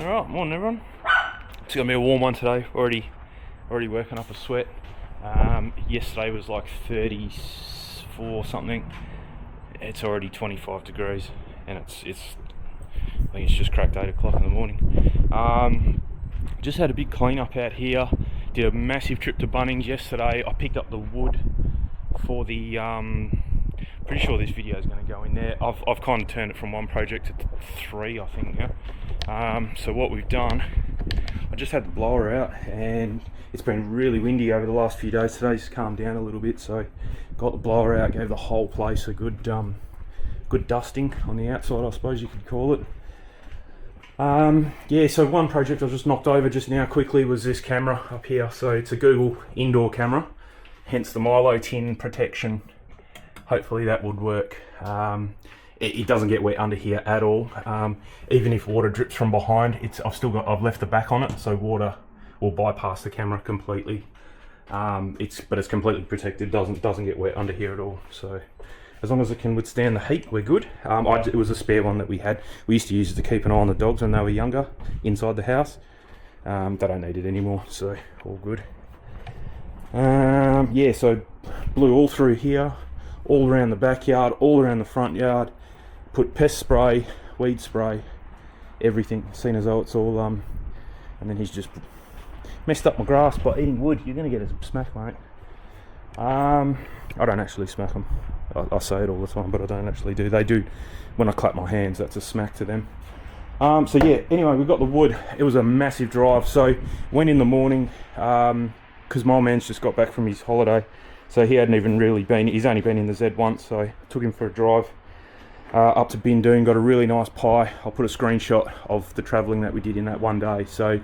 Alright, morning everyone. It's gonna be a warm one today. Already working up a sweat. Yesterday was like 34 something. It's already 25 degrees, and I think it's just cracked 8 o'clock in the morning. Just had a big clean up out here. Did a massive trip to Bunnings yesterday. I picked up the wood for the pretty sure this video is going to go in there. I've kind of turned it from one project to three, I think now. So what we've done, I just had the blower out, and it's been really windy over the last few days. Today's calmed down a little bit, so got the blower out, gave the whole place a good dusting on the outside, I suppose you could call it. Yeah, so one project I just knocked over just now quickly was this camera up here. So it's a Google indoor camera, hence the Milo tin protection. Hopefully that would work. It doesn't get wet under here at all. Even if water drips from behind, I've left the back on it, so water will bypass the camera completely. But it's completely protected. Doesn't get wet under here at all. So as long as it can withstand the heat, we're good. It was a spare one that we had. We used to use it to keep an eye on the dogs when they were younger inside the house. They don't need it anymore, so all good. Yeah, so blew all through here, all around the backyard, all around the front yard. Put pest spray, weed spray, everything. Seen as though it's all and then he's just messed up my grass by eating wood. You're gonna get a smack, mate. I don't actually smack them. I say it all the time, but I don't actually do. They do when I clap my hands. That's a smack to them. So yeah, anyway, we got the wood. It was a massive drive. So went in the morning because my man's just got back from his holiday, so he hadn't even really been. He's only been in the Z once, so I took him for a drive up to Bindoon. Got a really nice pie. I'll put a screenshot of the travelling that we did in that one day. So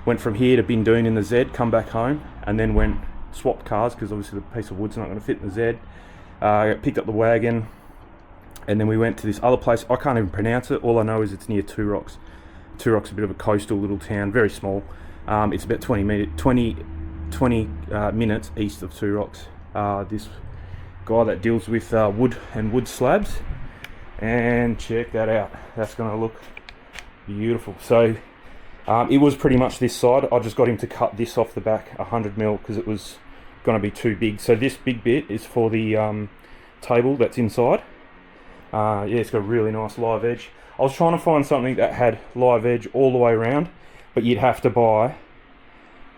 went from here to Bindoon in the Z, come back home, and then swapped cars because obviously the piece of wood's not going to fit in the Z. Picked up the wagon, and then we went to this other place. I can't even pronounce it. All I know is it's near Two Rocks. Two Rocks is a bit of a coastal little town, very small. It's about 20 minutes east of Two Rocks. This guy that deals with wood and wood slabs, and check that out. That's going to look beautiful. So it was pretty much this side. I just got him to cut this off the back 100mm because it was going to be too big. So this big bit is for the table that's inside. Yeah, it's got a really nice live edge. I was trying to find something that had live edge all the way around, but you'd have to buy.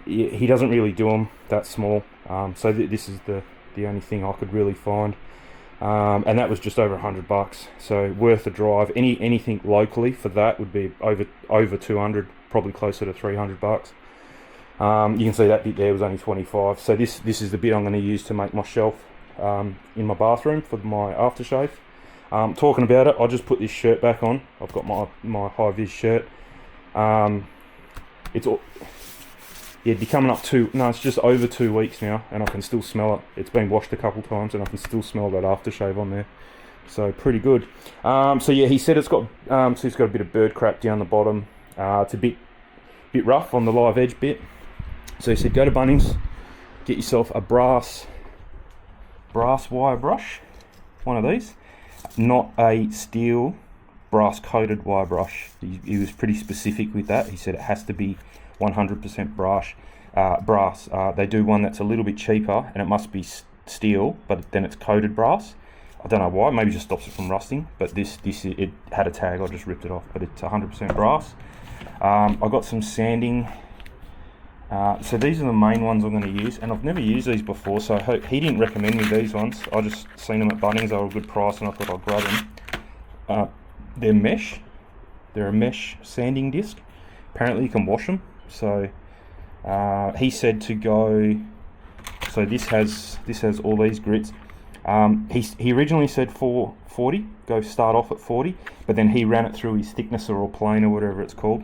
He doesn't really do them that small. So this is the only thing I could really find. And that was just over $100. So worth a drive. Anything locally for that would be over 200, probably closer to $300. You can see that bit there was only 25. So this is the bit I'm going to use to make my shelf in my bathroom for my aftershave. Talking about it, I just put this shirt back on. I've got my high-vis shirt. It'd be coming up it's just over 2 weeks now, and I can still smell it. It's been washed a couple times, and I can still smell that aftershave on there. So pretty good. So yeah, he said it's got a bit of bird crap down the bottom. It's a bit rough on the live edge bit. So he said go to Bunnings, get yourself a brass wire brush, one of these, not a steel brass coated wire brush. He was pretty specific with that. He said it has to be 100% brass. They do one that's a little bit cheaper, and it must be steel, but then it's coated brass. I don't know why. Maybe it just stops it from rusting. But this it had a tag. I just ripped it off, but it's 100% brass. I got some sanding. So these are the main ones I'm going to use, and I've never used these before, so he didn't recommend me these ones. I just seen them at Bunnings. They were a good price, and I thought I'd grab them. They're mesh. They're a mesh sanding disc. Apparently you can wash them. So he said to go. So this has all these grits. He originally said 440. Go start off at 40, but then he ran it through his thicknesser or plane or whatever it's called,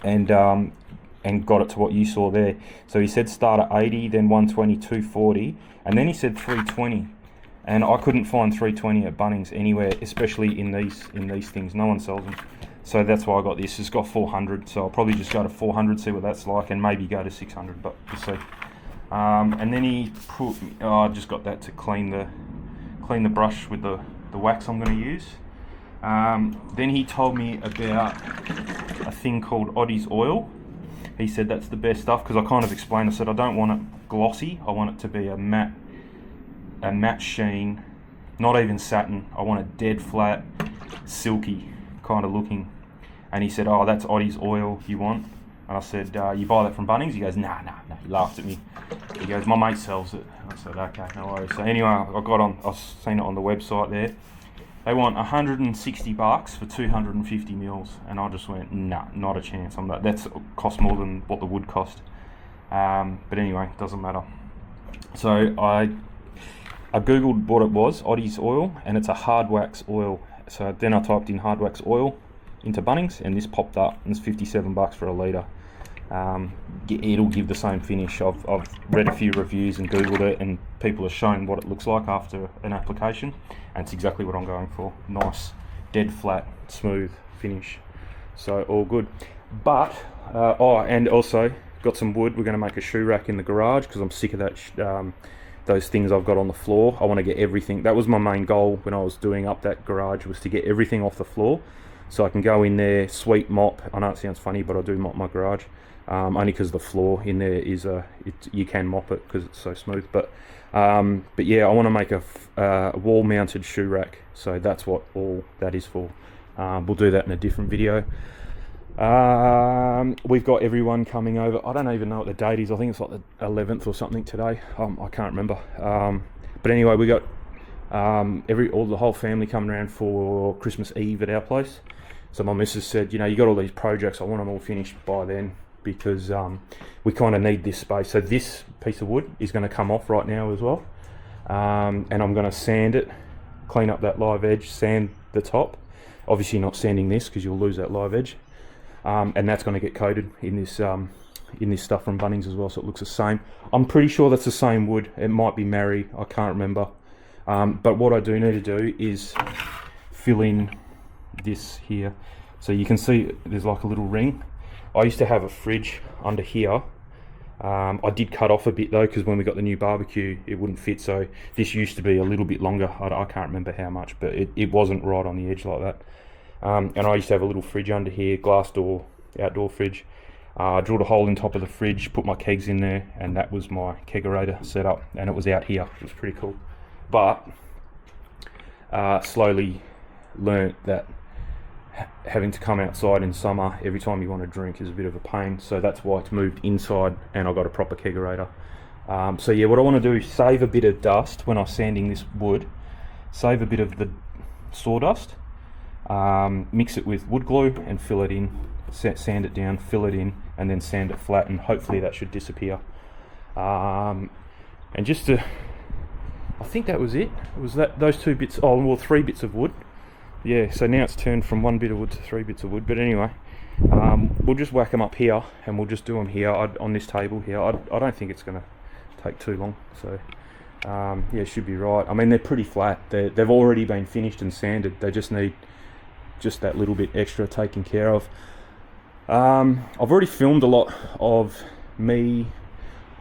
and got it to what you saw there. So he said start at 80, then 120, 240, and then he said 320. And I couldn't find 320 at Bunnings anywhere, especially in these things. No one sells them. So that's why I got this. It's got 400, so I'll probably just go to 400, see what that's like, and maybe go to 600, but we'll see. And then he put, I just got that to clean the brush with the wax I'm going to use. Then he told me about a thing called Oddies Oil. He said that's the best stuff, because I kind of explained, I said I don't want it glossy, I want it to be a matte sheen, not even satin. I want it dead flat, silky kind of looking. And he said, oh, that's Oddies Oil you want? And I said, you buy that from Bunnings? He goes, nah. He laughed at me. He goes, my mate sells it. I said, okay, no worries. So anyway, I've seen it on the website there. They want $160 for 250 mils, and I just went, nah, not a chance. That's cost more than what the wood cost. But anyway, doesn't matter. So I googled what it was, Oddies Oil, and it's a hard wax oil. So then I typed in hard wax oil into Bunnings, and this popped up, and it's $57 for a litre. It'll give the same finish. I've read a few reviews and googled it, and people have shown what it looks like after an application, and it's exactly what I'm going for. Nice, dead flat, smooth finish. So all good. But and also got some wood. We're going to make a shoe rack in the garage, because I'm sick of that those things I've got on the floor. I want to get everything. That was my main goal when I was doing up that garage, was to get everything off the floor, so I can go in there, sweep, mop. I know it sounds funny, but I do mop my garage. Only because the floor in there is you can mop it because it's so smooth. But yeah, I want to make a wall-mounted shoe rack. So that's what all that is for. We'll do that in a different video. We've got everyone coming over. I don't even know what the date is. I think it's like the 11th or something today. I can't remember. But anyway, we got the whole family coming around for Christmas Eve at our place. So my missus said, you got all these projects, I want them all finished by then, because we kind of need this space. So this piece of wood is going to come off right now as well, and I'm going to sand it, clean up that live edge, sand the top. Obviously not sanding this, because you'll lose that live edge, and that's going to get coated in this stuff from Bunnings as well, so it looks the same. I'm pretty sure that's the same wood. It might be Mary, I can't remember. But what I do need to do is fill in this here. So you can see there's like a little ring. I used to have a fridge under here. I did cut off a bit though, because when we got the new barbecue it wouldn't fit, so this used to be a little bit longer. I can't remember how much, but it wasn't right on the edge like that. And I used to have a little fridge under here, glass door, outdoor fridge. I drilled a hole in top of the fridge, put my kegs in there, and that was my kegerator setup, and it was out here. It was pretty cool. But slowly learnt that having to come outside in summer every time you want to drink is a bit of a pain, so that's why it's moved inside, and I got a proper kegerator. So yeah, what I want to do is save a bit of dust when I'm sanding this wood, save a bit of the sawdust, mix it with wood glue and fill it in, sand it down, fill it in, and then sand it flat, and hopefully that should disappear. And just to, I think that was it. Was that those two bits? Oh well, 3 bits of wood. Yeah, so now it's turned from 1 bit of wood to 3 bits of wood. But anyway, we'll just whack them up here, and we'll just do them here on this table here. I don't think it's going to take too long. So yeah, it should be right. I mean, they're pretty flat. They've already been finished and sanded. They just need just that little bit extra taken care of. I've already filmed a lot of me.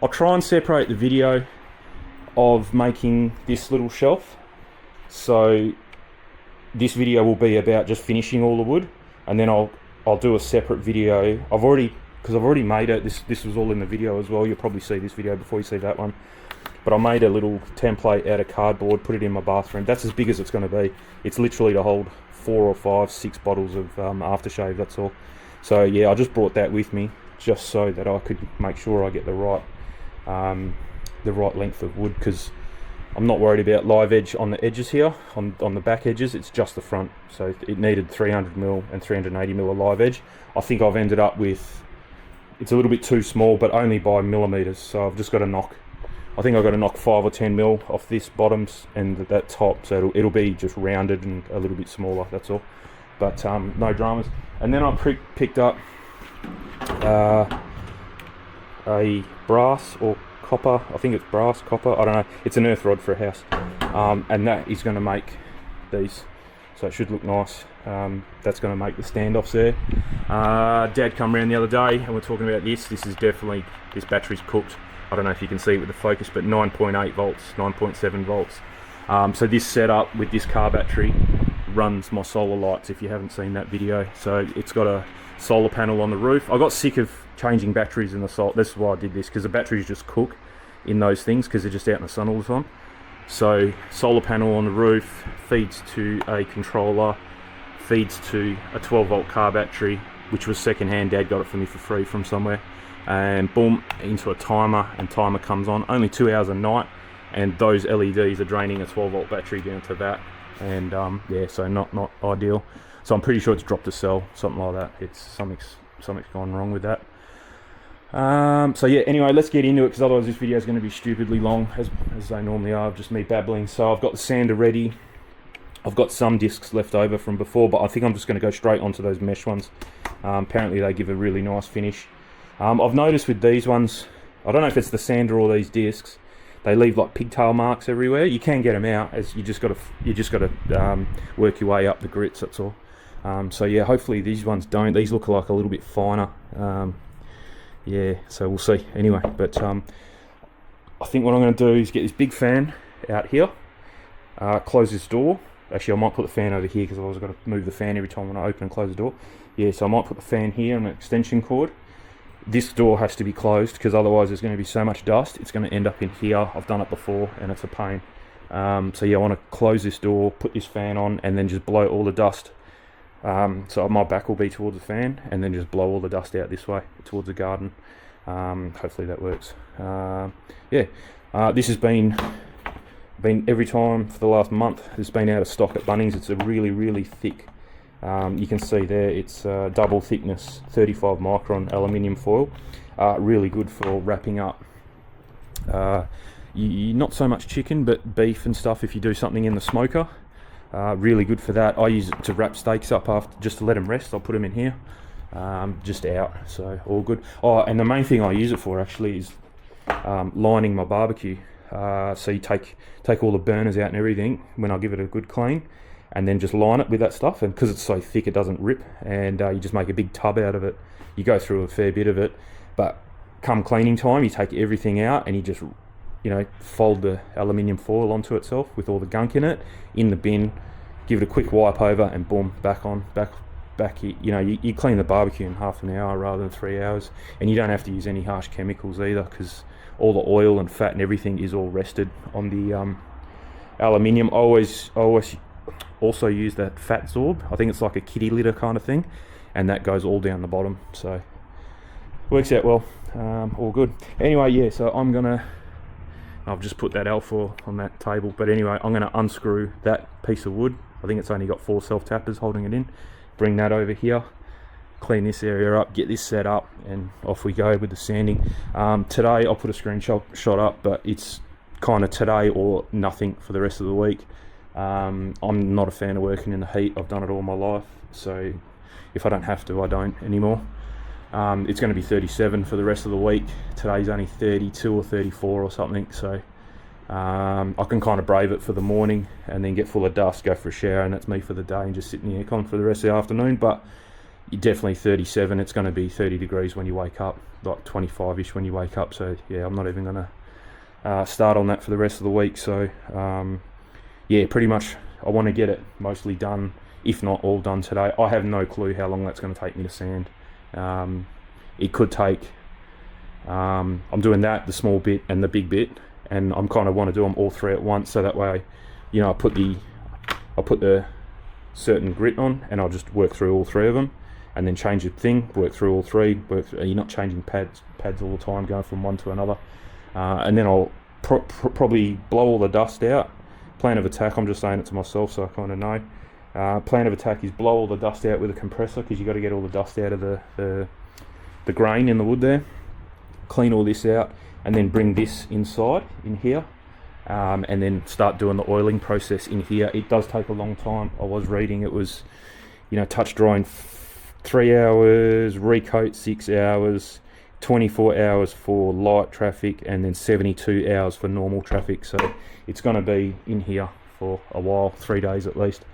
I'll try and separate the video of making this little shelf. So this video will be about just finishing all the wood, and then I'll do a separate video. Because I've already made it. This was all in the video as well. You'll probably see this video before you see that one. But I made a little template out of cardboard, put it in my bathroom. That's as big as it's going to be. It's literally to hold 4 or 5, 6 bottles of aftershave. That's all. So yeah, I just brought that with me just so that I could make sure I get the right length of wood, because I'm not worried about live edge on the edges here, on the back edges. It's just the front. So it needed 300mm and 380mm of live edge. I think I've ended up with, it's a little bit too small, but only by millimeters. So I've just got to knock, I think I've got to knock 5 or 10mm off this bottoms and that top. So it'll be just rounded and a little bit smaller, that's all. But no dramas. And then I picked up a brass or copper, I think it's brass, copper, I don't know, it's an earth rod for a house, and that is going to make these, so it should look nice. That's going to make the standoffs there. Dad come around the other day and we're talking about this is definitely, this battery's cooked. I don't know if you can see it with the focus, but 9.8 volts, 9.7 volts. So this setup with this car battery runs my solar lights, if you haven't seen that video. So it's got a solar panel on the roof. I got sick of changing batteries in the solar. This is why I did this, because the batteries just cook in those things because they're just out in the sun all the time. So solar panel on the roof, feeds to a controller, feeds to a 12 volt car battery, which was second hand. Dad got it for me for free from somewhere, and boom, into a timer, and timer comes on. Only 2 hours a night, and those LEDs are draining a 12 volt battery down to that. And yeah, so not ideal. So I'm pretty sure it's dropped a cell, something like that. It's something's gone wrong with that. So yeah, anyway, let's get into it, because otherwise this video is going to be stupidly long, as they normally are, just me babbling. So I've got the sander ready. I've got some discs left over from before, but I think I'm just going to go straight onto those mesh ones. Apparently they give a really nice finish. I've noticed with these ones, I don't know if it's the sander or these discs, they leave like pigtail marks everywhere. You can get them out, as you just got to work your way up the grits. That's all. So yeah, hopefully these ones don't. These look like a little bit finer. Yeah, so we'll see. Anyway, but I think what I'm going to do is get this big fan out here, close this door. Actually, I might put the fan over here, because I've always got to move the fan every time when I open and close the door. Yeah, so I might put the fan here on an extension cord. This door has to be closed, because otherwise there's going to be so much dust. It's going to end up in here. I've done it before, and it's a pain. So yeah, I want to close this door, put this fan on, and then just blow all the dust. So my back will be towards the fan, and then just blow all the dust out this way towards the garden. Hopefully that works. Yeah, this has been every time for the last month. It's been out of stock at Bunnings. It's a really thick, you can see there, it's double thickness 35 micron aluminium foil. Really good for wrapping up not so much chicken, but beef and stuff if you do something in the smoker. Really good for that. I use it to wrap steaks up after, just to let them rest. I'll put them in here, just out, so all good. Oh, and the main thing I use it for actually is lining my barbecue. So you take all the burners out and everything when I give it a good clean, and then just line it with that stuff. And because it's so thick, it doesn't rip, and you just make a big tub out of it. You go through a fair bit of it, but come cleaning time, you take everything out and you just, you know, fold the aluminium foil onto itself with all the gunk in it in the bin, give it a quick wipe over, and boom, back you know, you clean the barbecue in half an hour rather than 3 hours. And you don't have to use any harsh chemicals either, because all the oil and fat and everything is all rested on the aluminium. I always also use that fat zorb. I think it's like a kitty litter kind of thing, and that goes all down the bottom, so works out well. All good. Anyway, yeah, so I've just put that alfoil on that table, but anyway, I'm going to unscrew that piece of wood. I think it's only got 4 self-tappers holding it in. Bring that over here, clean this area up, get this set up, and off we go with the sanding. Today I'll put a screenshot up, but it's kind of today or nothing for the rest of the week. I'm not a fan of working in the heat. I've done it all my life, so if I don't have to, I don't anymore. It's going to be 37 for the rest of the week. Today's only 32 or 34 or something, so I can kind of brave it for the morning and then get full of dust, go for a shower, and that's me for the day, and just sit in the aircon for the rest of the afternoon. But you're definitely 37. It's going to be 30 degrees when you wake up, like 25-ish when you wake up. So yeah, I'm not even going to start on that for the rest of the week. So yeah, pretty much I want to get it mostly done, if not all done today. I have no clue how long that's going to take me to sand. It could take, I'm doing that, the small bit and the big bit, and I'm kind of want to do them all 3 at once, so that way, you know, I'll put the certain grit on, and I'll just work through all 3 of them, and then change the thing, work through all 3, you're not changing pads all the time, going from one to another, and then I'll probably blow all the dust out. Plan of attack, I'm just saying it to myself so I kind of know. Plan of attack is blow all the dust out with a compressor, because you got to get all the dust out of the grain in the wood there. Clean all this out, and then bring this inside in here, and then start doing the oiling process in here. It does take a long time. I was reading it was, you know, touch drying 3 hours, recoat 6 hours, 24 hours for light traffic, and then 72 hours for normal traffic. So it's going to be in here for a while, 3 days at least.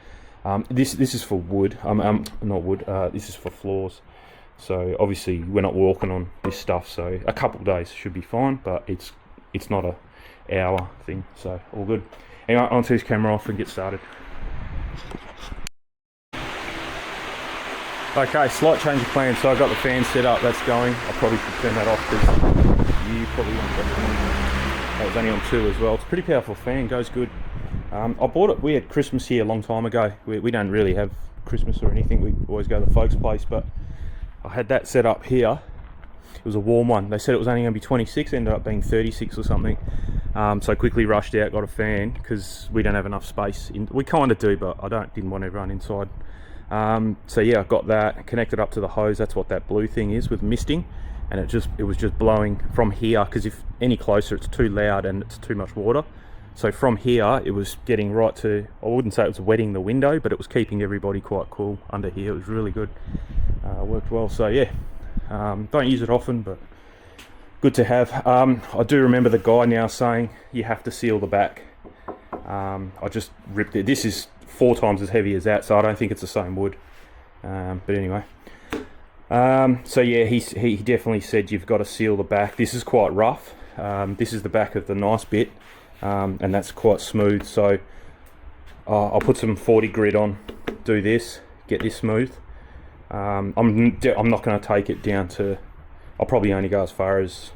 This is for wood, not wood, this is for floors. So obviously we're not walking on this stuff, so a couple of days should be fine, but it's not a hour thing, so all good. Anyway, I'll turn this camera off and get started. Okay, slight change of plan. So I got the fan set up, that's going. I probably should turn that off because you probably won't get it. That was only on 2 as well. It's a pretty powerful fan, goes good. I bought it, we had Christmas here a long time ago. We don't really have Christmas or anything, we always go to the folks' place, but I had that set up here. It was a warm one. They said it was only going to be 26, ended up being 36 or something. So I quickly rushed out, got a fan, because we don't have enough space. We kind of do, but I didn't want everyone inside. So yeah, I got that connected up to the hose. That's what that blue thing is with misting, and it was just blowing from here, because if any closer it's too loud and it's too much water. So from here it was getting right to, I wouldn't say it was wetting the window, but it was keeping everybody quite cool under here. It was really good, worked well. So yeah, don't use it often, but good to have. I do remember the guy now saying you have to seal the back. I just ripped it. This is 4 times as heavy as that, so I don't think it's the same wood. But anyway, so yeah, he definitely said you've got to seal the back. This is quite rough. This is the back of the nice bit, and that's quite smooth. So I'll put some 40 grit on, do this, get this smooth. I'm not going to take it down to, I'll probably only go as far as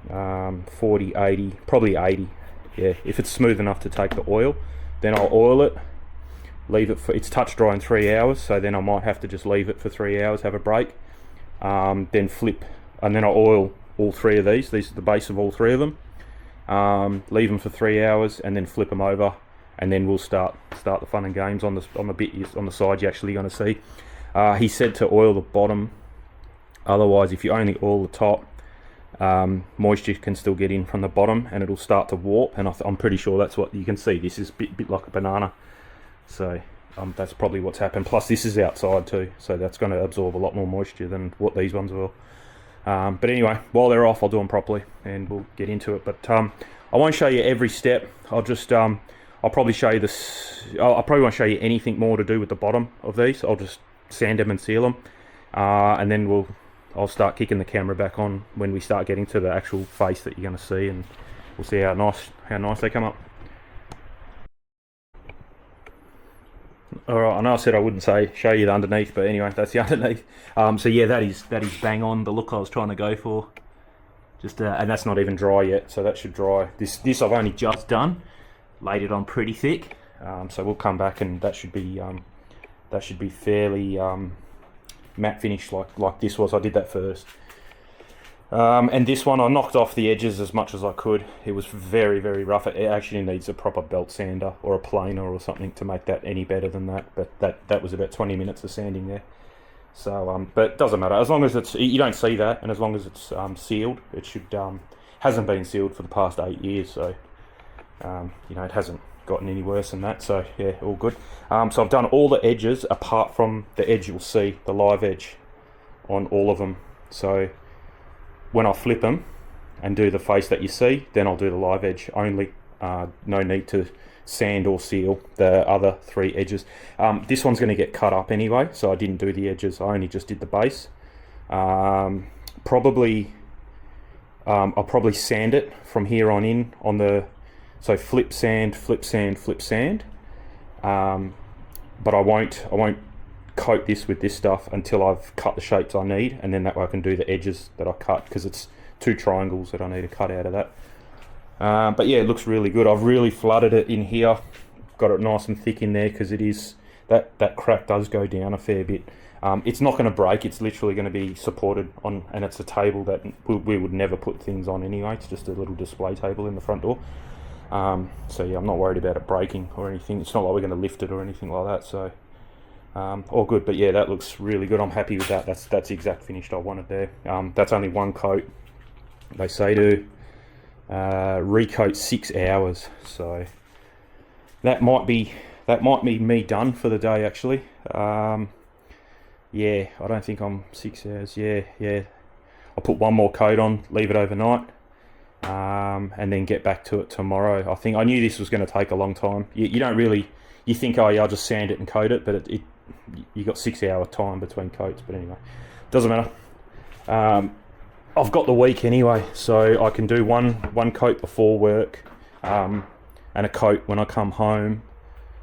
40, 80, probably 80. Yeah, if it's smooth enough to take the oil, then I'll oil it, leave it for, it's touch dry in 3 hours, so then I might have to just leave it for 3 hours, have a break, then flip, and then I'll oil all 3 of these. These are the base of all 3 of them. Leave them for 3 hours and then flip them over, and then we'll start the fun and games on the bit on the side you're actually going to see. He said to oil the bottom, otherwise if you only oil the top, moisture can still get in from the bottom and it'll start to warp, and I'm pretty sure that's what you can see. This is a bit like a banana, so that's probably what's happened. Plus this is outside too, so that's going to absorb a lot more moisture than what these ones will. But anyway, while they're off I'll do them properly and we'll get into it. But I won't show you every step. I'll just I'll probably show you this. I probably won't show you anything more to do with the bottom of these. I'll just sand them and seal them, and then I'll start kicking the camera back on when we start getting to the actual face that you're going to see, and we'll see how nice they come up. Alright, I know I said I wouldn't show you the underneath, but anyway, that's the underneath. So yeah, that is bang on the look I was trying to go for. Just and that's not even dry yet, so that should dry. This I've only just done, laid it on pretty thick. So we'll come back and that should be fairly matte finish like this was. I did that first. And this one I knocked off the edges as much as I could. It was very, very rough. It actually needs a proper belt sander or a planer or something to make that any better than that. But that was about 20 minutes of sanding there. So but it doesn't matter, as long as you don't see that, and as long as it's sealed. It should hasn't been sealed for the past 8 years, so it hasn't gotten any worse than that. So yeah, all good. So I've done all the edges apart from the edge you'll see, the live edge, on all of them. So when I flip them and do the face that you see, then I'll do the live edge only. No need to sand or seal the other 3 edges. This one's going to get cut up anyway, so I didn't do the edges. I only just did the base. I'll probably sand it from here on in on the, so flip sand, flip sand, flip sand. But I won't coat this with this stuff until I've cut the shapes I need, and then that way I can do the edges that I cut, because it's 2 triangles that I need to cut out of that. But yeah, it looks really good. I've really flooded it in here, got it nice and thick in there, because it is, that crack does go down a fair bit. It's not going to break, it's literally going to be supported on, and it's a table that we would never put things on anyway. It's just a little display table in the front door. So yeah, I'm not worried about it breaking or anything. It's not like we're going to lift it or anything like that, so all good. But yeah, that looks really good. I'm happy with that. That's the exact finish I wanted there. That's only 1 coat. They say to recoat 6 hours, so that might be me done for the day actually. Yeah, I don't think I'm 6 hours. Yeah, I'll put 1 more coat on, leave it overnight, and then get back to it tomorrow. I think I knew this was going to take a long time. You don't really, you think, oh yeah, I'll just sand it and coat it, but you got 6 hour time between coats. But anyway, doesn't matter. I've got the week anyway, so I can do one coat before work, and a coat when I come home,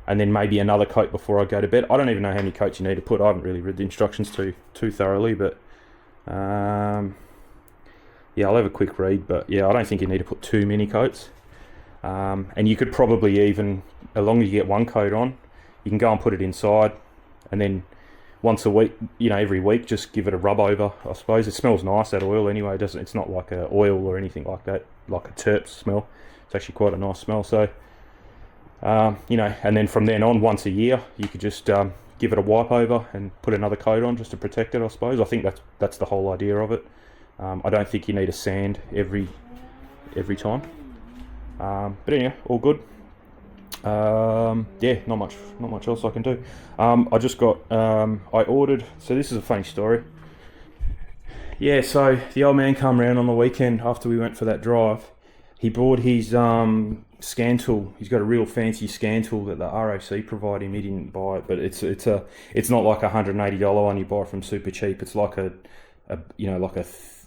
and then maybe another coat before I go to bed. I don't even know how many coats you need to put. I haven't really read the instructions too thoroughly, but yeah, I'll have a quick read. But yeah, I don't think you need to put too many coats. And you could probably even, as long as you get one coat on, you can go and put it inside, and then once a week, every week, just give it a rub over. I suppose it smells nice, that oil anyway. It's not like a oil or anything like that, like a terp smell. It's actually quite a nice smell. So and then from then on, once a year, you could just give it a wipe over and put another coat on just to protect it, I suppose. I think that's the whole idea of it. I don't think you need a sand every time. But anyway, all good. Yeah, not much else I can do. I just got, I ordered, so this is a funny story. Yeah, so the old man come round on the weekend after we went for that drive. He brought his scan tool. He's got a real fancy scan tool that the ROC provide him. He didn't buy it, but it's not like $180 one you buy from super cheap. It's like a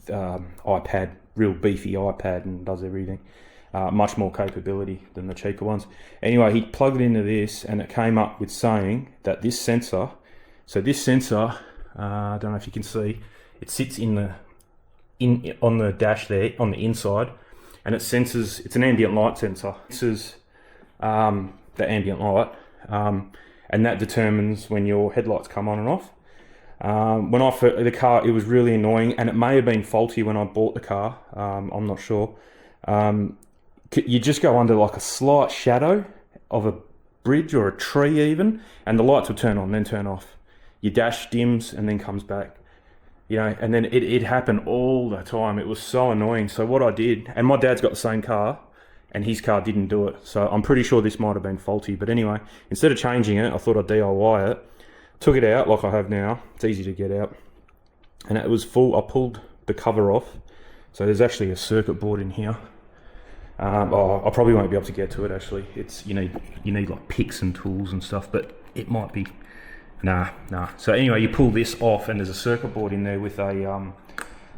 iPad, real beefy iPad, and does everything. Much more capability than the cheaper ones. Anyway, he plugged it into this, and it came up with saying that this sensor, I don't know if you can see, it sits on the dash there, on the inside, and it senses, it's an ambient light sensor. It senses the ambient light, and that determines when your headlights come on and off. When the car, it was really annoying, and it may have been faulty when I bought the car. I'm not sure. You just go under like a slight shadow of a bridge or a tree even, and the lights will turn on, then turn off. Your dash dims and then comes back. And then it happened all the time. It was so annoying. So what I did, and my dad's got the same car, and his car didn't do it. So I'm pretty sure this might have been faulty. But anyway, instead of changing it, I thought I'd DIY it. Took it out like I have now. It's easy to get out. And it was full. I pulled the cover off. So there's actually a circuit board in here. I probably won't be able to get to it actually. It's you need like picks and tools and stuff, but it might be nah. So anyway, you pull this off, and there's a circuit board in there with a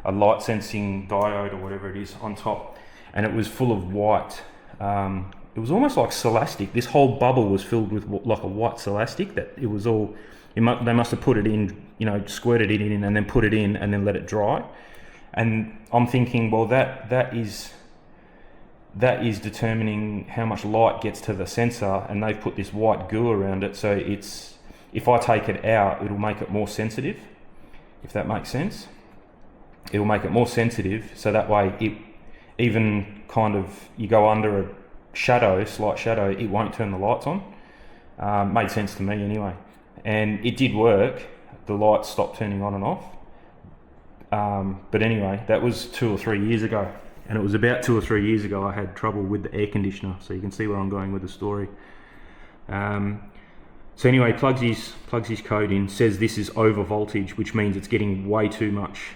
light sensing diode or whatever it is on top, and it was full of white. It was almost like Celastic. This whole bubble was filled with like a white Celastic. That it was all. They must have put it in, squirted it in and then put it in and then let it dry. And I'm thinking, well, that is determining how much light gets to the sensor, and they've put this white goo around it, so if I take it out, it'll make it more sensitive, if that makes sense. It'll make it more sensitive, so that way it even kind of, you go under a slight shadow, it won't turn the lights on. Made sense to me anyway, and it did work. The lights stopped turning on and off. But anyway, that was 2 or 3 years ago. And it was about 2 or 3 years ago I had trouble with the air conditioner, so you can see where I'm going with the story. So anyway, plugs his code in, says this is over voltage, which means it's getting way too much.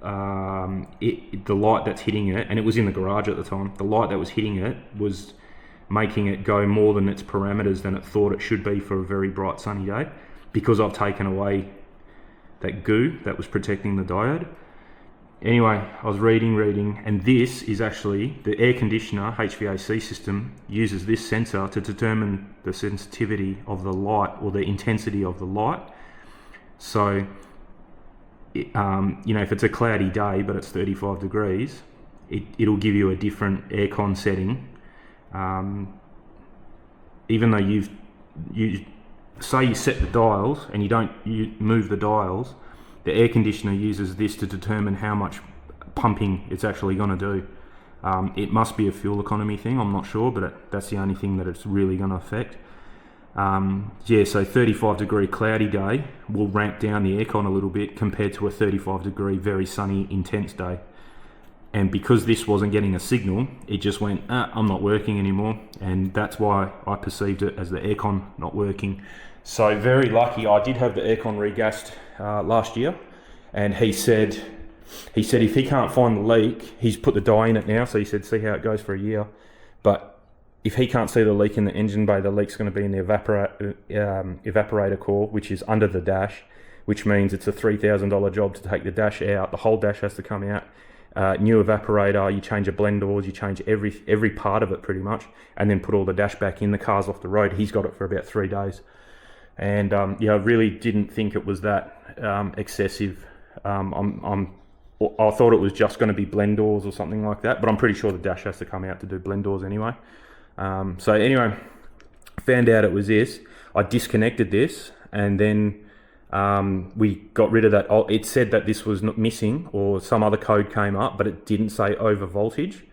The light that's hitting it, and it was in the garage at the time, the light that was hitting it was making it go more than its parameters than it thought it should be for a very bright sunny day, because I've taken away that goo that was protecting the diode. Anyway, I was reading, and this is actually the air conditioner HVAC system uses this sensor to determine the sensitivity of the light, or the intensity of the light. So, if it's a cloudy day but it's 35 degrees, it'll give you a different aircon setting. Even though you say you set the dials and you move the dials, the air conditioner uses this to determine how much pumping it's actually going to do. It must be a fuel economy thing, I'm not sure, but that's the only thing that it's really going to affect. So 35 degree cloudy day will ramp down the aircon a little bit compared to a 35 degree very sunny intense day. And because this wasn't getting a signal, it just went, I'm not working anymore, and that's why I perceived it as the aircon not working. So very lucky. I did have the aircon regassed last year, and he said if he can't find the leak, he's put the dye in it now, so he said see how it goes for a year. But if he can't see the leak in the engine bay, the leak's going to be in the evaporator core, which is under the dash, which means it's a $3,000 job to take the dash out. The whole dash has to come out. new evaporator, you change the blend doors, you change every part of it pretty much, and then put all the dash back in. The car's off the road. He's got it for about 3 days. And yeah, I really didn't think it was that excessive. I thought it was just going to be blend doors or something like that, but I'm pretty sure the dash has to come out to do blend doors anyway. So anyway, found out it was this. I disconnected this, and then we got rid of that. It said that this was not missing, or some other code came up, but it didn't say over voltage.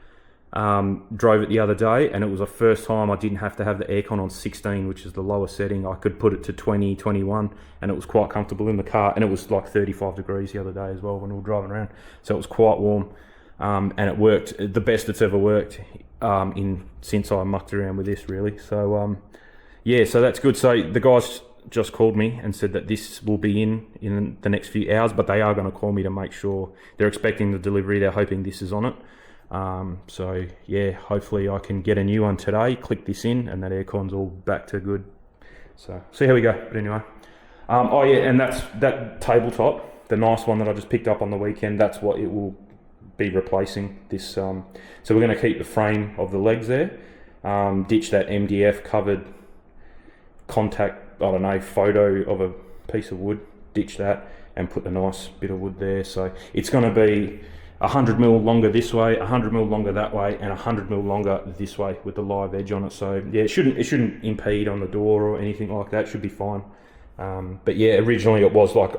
Drove it the other day, and it was the first time I didn't have to have the aircon on 16, which is the lowest setting. I could put it to 20, 21, and it was quite comfortable in the car. And it was like 35 degrees the other day as well when we were driving around, so it was quite warm. And it worked the best it's ever worked since I mucked around with this, really. So yeah, so that's good. So the guys just called me and said that this will be in the next few hours, but they are going to call me to make sure. They're expecting the delivery. They're hoping this is on it. So yeah, hopefully I can get a new one today, click this in, and that aircon's all back to good. So see how we go. But anyway, oh yeah, and that's that tabletop, the nice one that I just picked up on the weekend. That's what it will be replacing. This so we're going to keep the frame of the legs there, ditch that MDF covered contact, I don't know, photo of a piece of wood, ditch that, and put the nice bit of wood there. So it's going to be 100mm longer this way, 100mm longer that way, and 100mm longer this way with the live edge on it. So yeah, it shouldn't impede on the door or anything like that. It should be fine. But yeah, originally it was like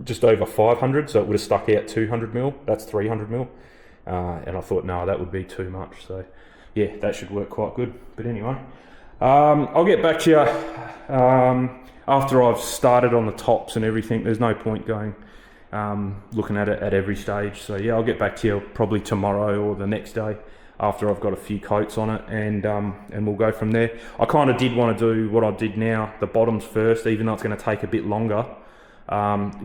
just over 500, so it would have stuck out 200mm. That's 300mm, and I thought, no, that would be too much. So yeah, that should work quite good. But anyway, I'll get back to you after I've started on the tops and everything. There's no point going looking at it at every stage. So yeah, I'll get back to you probably tomorrow or the next day after I've got a few coats on it, and we'll go from there. I kind of did want to do what I did now, the bottoms first, even though it's going to take a bit longer,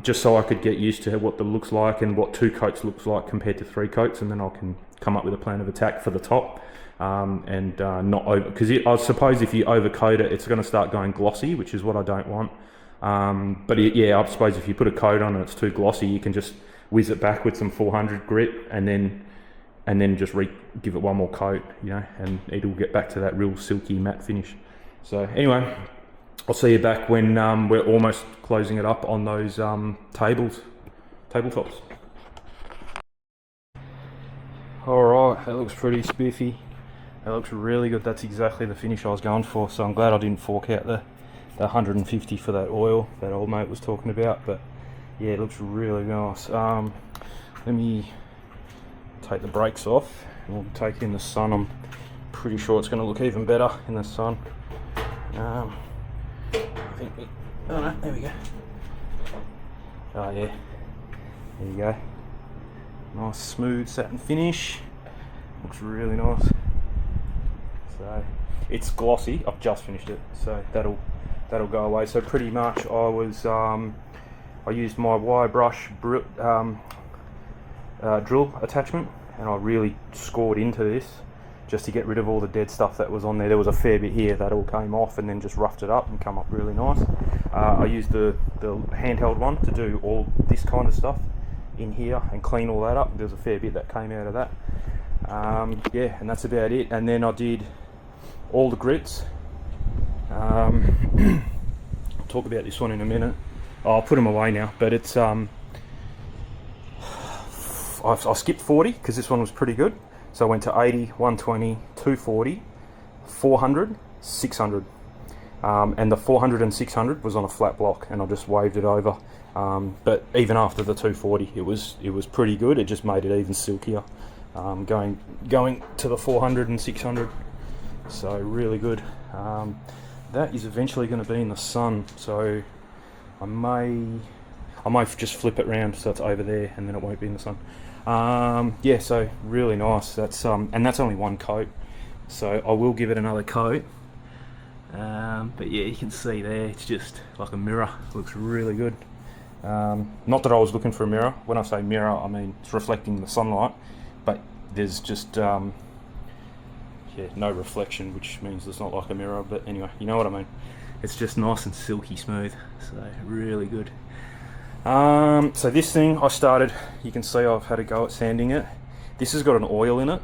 just so I could get used to what the looks like and what 2 coats looks like compared to 3 coats, and then I can come up with a plan of attack for the top. And not over, because I suppose if you overcoat it, it's going to start going glossy, which is what I don't want. But yeah, I suppose if you put a coat on and it's too glossy, you can just whiz it back with some 400 grit, and then just give it one more coat, you know, and it'll get back to that real silky matte finish. So anyway, I'll see you back when we're almost closing it up on those tabletops. All right, that looks pretty spiffy. That looks really good. That's exactly the finish I was going for. So I'm glad I didn't fork out the 150 for that oil that old mate was talking about. But yeah, it looks really nice. Let me take the brakes off and we'll take it in the sun. I'm pretty sure it's going to look even better in the sun. I think oh no, there we go. Oh yeah, there you go. Nice smooth satin finish. Looks really nice. So it's glossy. I've just finished it, so that'll go away. So pretty much I used my wire brush drill attachment, and I really scored into this just to get rid of all the dead stuff that was on there. There was a fair bit here that all came off, and then just roughed it up and come up really nice. I used the handheld one to do all this kind of stuff in here and clean all that up. There's a fair bit that came out of that. Yeah, and that's about it. And then I did all the grits. I'll talk about this one in a minute. I'll put them away now, but it's I skipped 40 because this one was pretty good. So I went to 80, 120, 240, 400, 600. And the 400 and 600 was on a flat block, and I just waved it over. But even after the 240, it was pretty good. It just made it even silkier. Going to the 400 and 600, so really good. That is eventually going to be in the sun, so I might just flip it round so it's over there, and then it won't be in the sun. Yeah, so really nice. That's and that's only one coat, so I will give it another coat. But yeah, you can see there, it's just like a mirror. Looks really good. Not that I was looking for a mirror. When I say mirror, I mean it's reflecting the sunlight, but there's just yeah, no reflection, which means it's not like a mirror. But anyway, you know what I mean. It's just nice and silky smooth, so really good. So this thing I started, you can see I've had a go at sanding it. This has got an oil in it,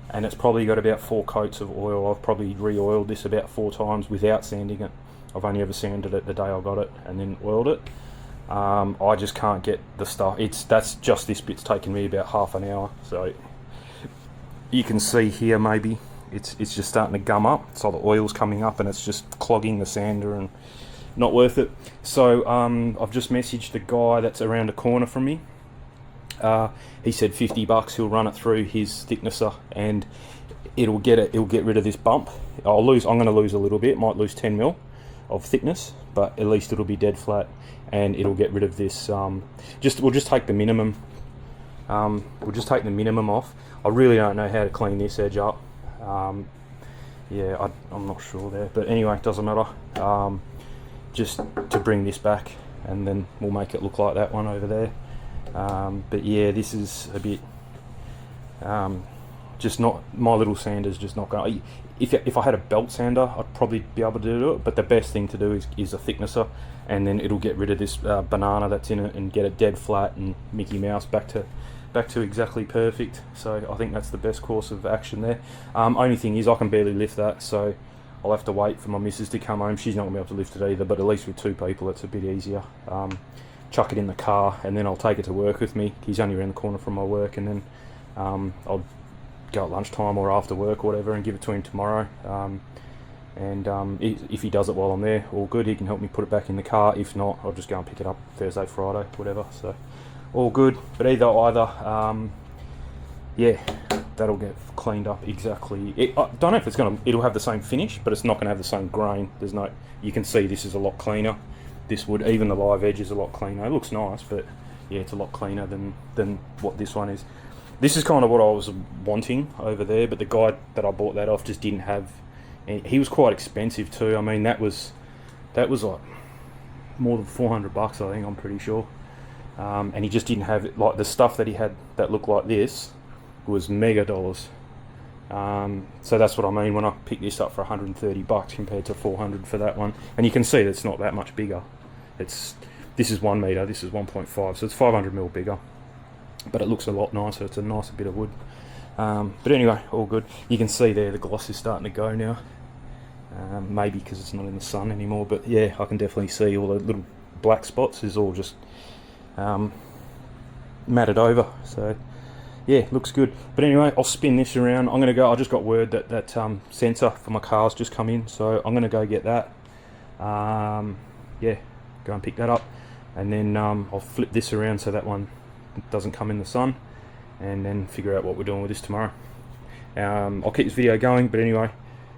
and it's probably got about 4 coats of oil. I've probably re-oiled this about 4 times without sanding it. I've only ever sanded it the day I got it and then oiled it. I just can't get the stuff. That's just this bit's taken me about half an hour. So you can see here, maybe it's just starting to gum up. So the oil's coming up and it's just clogging the sander and not worth it. So I've just messaged the guy that's around the corner from me. He said $50. He'll run it through his thicknesser and it'll get rid of this bump. I'm going to lose a little bit. Might lose 10 mil of thickness, but at least it'll be dead flat and it'll get rid of this. We'll just take the minimum. We'll just take the minimum off. I really don't know how to clean this edge up. Yeah, I'm not sure there, but anyway, it doesn't matter. Just to bring this back, and then we'll make it look like that one over there. But yeah, this is a bit just not, my little sander's just not going. If I had a belt sander, I'd probably be able to do it, but the best thing to do is a thicknesser, and then it'll get rid of this banana that's in it and get it dead flat and Mickey Mouse back to exactly perfect. So I think that's the best course of action there. Only thing is I can barely lift that, so I'll have to wait for my missus to come home. She's not going to be able to lift it either, but at least with 2 people it's a bit easier. Chuck it in the car and then I'll take it to work with me. He's only around the corner from my work, and then I'll go at lunchtime or after work or whatever and give it to him tomorrow. If he does it while I'm there, all good. He can help me put it back in the car. If not, I'll just go and pick it up Thursday, Friday, whatever. So all good. But either yeah, that'll get cleaned up exactly. I don't know if it'll have the same finish, but it's not going to have the same grain. You can see this is a lot cleaner. This would, even the live edge is a lot cleaner. It looks nice, but yeah, it's a lot cleaner than what this one is. This is kind of what I was wanting over there, but the guy that I bought that off just didn't have. He was quite expensive too. I mean, that was like more than $400, I think. I'm pretty sure. And he just didn't have it. Like the stuff that he had that looked like this was mega dollars. So that's what I mean when I picked this up for $130 compared to $400 for that one. And you can see that it's not that much bigger. This is 1 meter. This is 1.5, so it's 500 mil bigger. But it looks a lot nicer. It's a nicer bit of wood. But anyway, all good. You can see there the gloss is starting to go now. Maybe because it's not in the sun anymore, but yeah, I can definitely see all the little black spots is all just matted over. So yeah, looks good. But anyway, I'll spin this around. I'm gonna go. I just got word that sensor for my car's just come in, so I'm gonna go get that. Yeah, go and pick that up, and then I'll flip this around so that one doesn't come in the sun, and then figure out what we're doing with this tomorrow. I'll keep this video going, but anyway,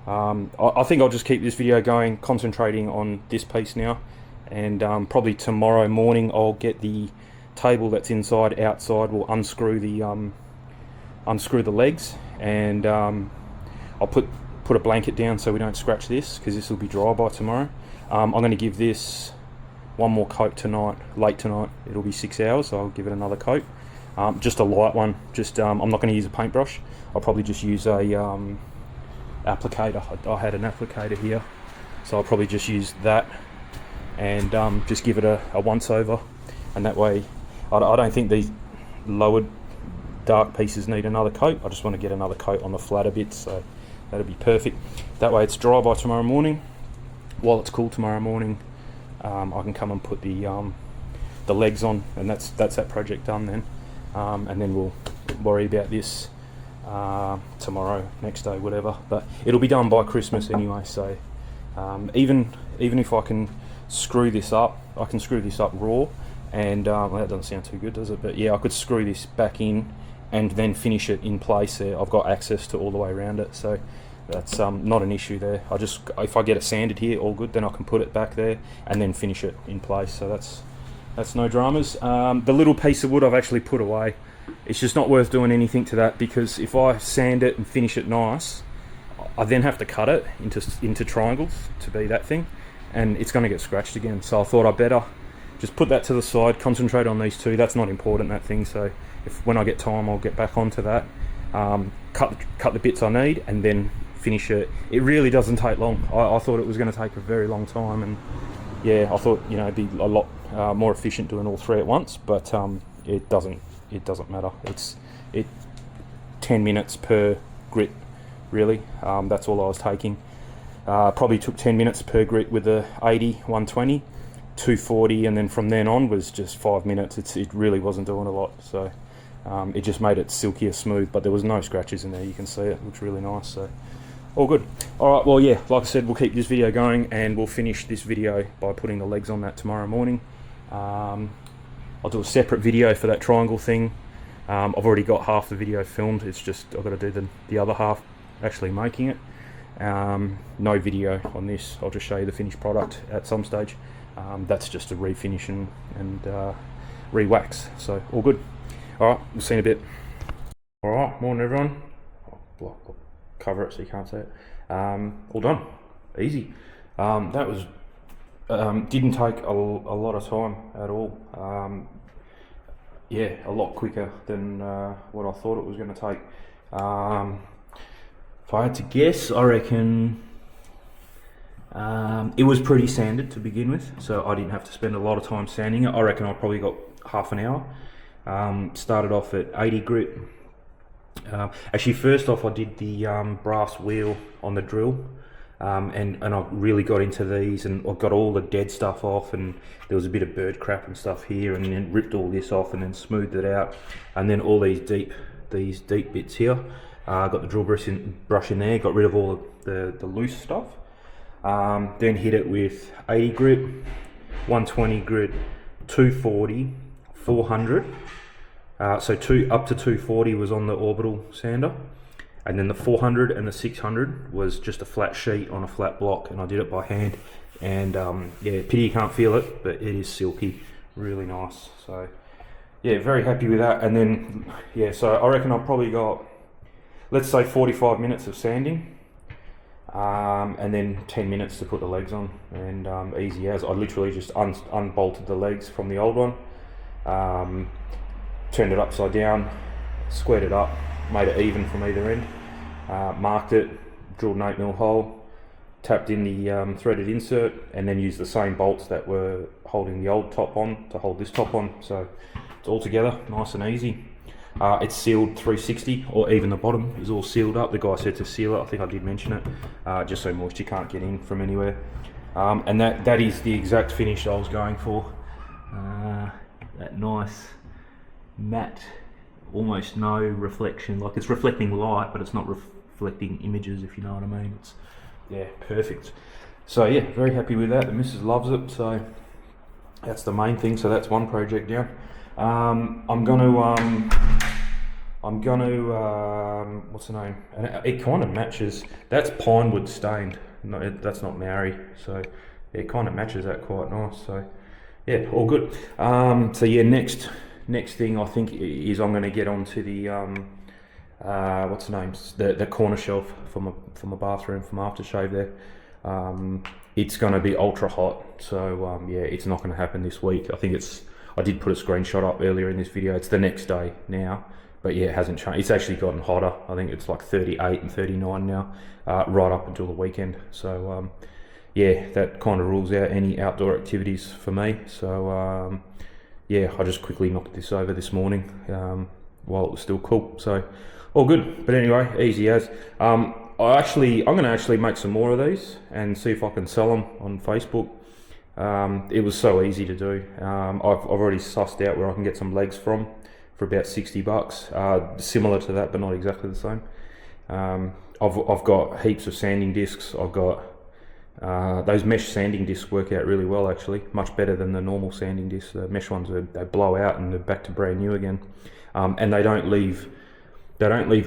I think I'll just keep this video going, concentrating on this piece now, and probably tomorrow morning I'll get the table that's inside outside. We'll unscrew the legs, and I'll put a blanket down so we don't scratch this, because this will be dry by tomorrow. I'm going to give this one more coat tonight, late tonight. It'll be 6 hours, so I'll give it another coat. Just a light one. I'm not going to use a paintbrush. I'll probably just use a applicator. I had an applicator here, so I'll probably just use that and just give it a once over, and that way I don't think these lowered dark pieces need another coat. I just want to get another coat on the flatter bits, so that'll be perfect. That way it's dry by tomorrow morning. While it's cool tomorrow morning, I can come and put the legs on, and that's that project done then. And then we'll worry about this tomorrow, next day, whatever. But it'll be done by Christmas anyway. So even if I can screw this up, I can screw this up raw. And well, that doesn't sound too good, does it? But yeah, I could screw this back in and then finish it in place there. I've got access to all the way around it, so that's not an issue there. If I get it sanded here, all good, then I can put it back there and then finish it in place. So that's no dramas. The little piece of wood I've actually put away. It's just not worth doing anything to that, because if I sand it and finish it nice, I then have to cut it into triangles to be that thing, and it's going to get scratched again. So I thought I'd better just put that to the side, concentrate on these two. That's not important, that thing. So when I get time, I'll get back onto that, cut the bits I need, and then finish it. It really doesn't take long. I thought it was going to take a very long time, and yeah, I thought it'd be a lot more efficient doing all three at once, but it doesn't matter. 10 minutes per grit, really. That's all I was taking. Probably took 10 minutes per grit with the 80, 120, 240, and then from then on was just 5 minutes. It really wasn't doing a lot, so it just made it silkier smooth, but there was no scratches in there. You can see it looks really nice, so all good. All right, well, yeah, like I said, we'll keep this video going, and we'll finish this video by putting the legs on that tomorrow morning. I'll do a separate video for that triangle thing. I've already got half the video filmed. It's just I've got to do the other half, actually making it. No video on this. I'll just show you the finished product at some stage. That's just a refinish and re-wax, so all good. All right, we'll see you in a bit. All right, morning everyone. I'll cover it so you can't see it. All done, easy. That was didn't take a lot of time at all. Yeah, a lot quicker than what I thought it was going to take. If I had to guess, I reckon it was pretty sanded to begin with, so I didn't have to spend a lot of time sanding it. I reckon I probably got half an hour. Started off at 80 grit. Actually, first off, I did the brass wheel on the drill, and I really got into these, and I got all the dead stuff off, and there was a bit of bird crap and stuff here, and then ripped all this off and then smoothed it out, and then all these deep bits here. Got the drill brush in there, got rid of all the loose stuff. Then hit it with 80 grit, 120 grit, 240, 400. So up to 240 was on the orbital sander, and then the 400 and the 600 was just a flat sheet on a flat block, and I did it by hand. And yeah, pity you can't feel it, but it is silky, really nice. So yeah, very happy with that. And then yeah, so I reckon I've probably got, let's say 45 minutes of sanding, and then 10 minutes to put the legs on, and easy as. I literally just unbolted the legs from the old one, turned it upside down, squared it up, made it even from either end, marked it, drilled an 8mm hole, tapped in the threaded insert, and then used the same bolts that were holding the old top on to hold this top on. So it's all together, nice and easy. It's sealed 360, or even the bottom is all sealed up. The guy said to seal it, I think I did mention it, just so moisture can't get in from anywhere. And that is the exact finish I was going for. That nice matte, almost no reflection, like it's reflecting light, but it's not reflecting images, if you know what I mean. It's, yeah, perfect. So yeah, very happy with that. The missus loves it, so that's the main thing. So that's one project down. I'm gonna what's the name? And it kind of matches. That's pinewood stained. No, that's not Maori. So yeah, it kind of matches that quite nice. So yeah, all good. So yeah, next thing I think is I'm going to get onto the what's the name? The corner shelf from a bathroom from aftershave there. It's going to be ultra hot. So yeah, it's not going to happen this week. I think I did put a screenshot up earlier in this video. It's the next day now, but yeah, it hasn't changed. It's actually gotten hotter. I think it's like 38 and 39 now, right up until the weekend. So yeah, that kind of rules out any outdoor activities for me. So yeah, I just quickly knocked this over this morning while it was still cool. So all good. But anyway, easy as. I'm going to actually make some more of these and see if I can sell them on Facebook. It was so easy to do. I've already sussed out where I can get some legs from for about $60, similar to that, but not exactly the same. I've got heaps of sanding discs. I've got those mesh sanding discs work out really well, actually, much better than the normal sanding discs. The mesh ones they blow out and they're back to brand new again, and they don't leave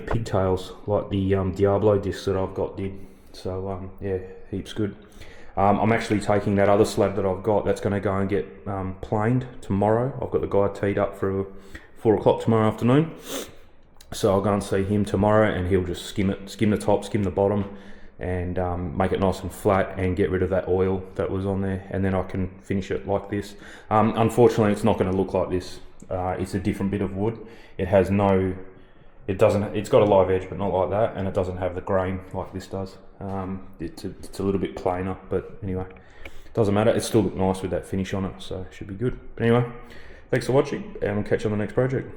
pigtails like the Diablo discs that I've got did. So yeah, heaps good. I'm actually taking that other slab that I've got, that's going to go and get planed tomorrow. I've got the guy teed up for 4 o'clock tomorrow afternoon. So I'll go and see him tomorrow, and he'll just skim the top, skim the bottom, and make it nice and flat and get rid of that oil that was on there, and then I can finish it like this. Unfortunately, it's not going to look like this. It's a different bit of wood. It's got a live edge, but not like that, and it doesn't have the grain like this does. It's a little bit plainer, but anyway, doesn't matter. It still looks nice with that finish on it, so it should be good. But anyway, thanks for watching, and we'll catch you on the next project.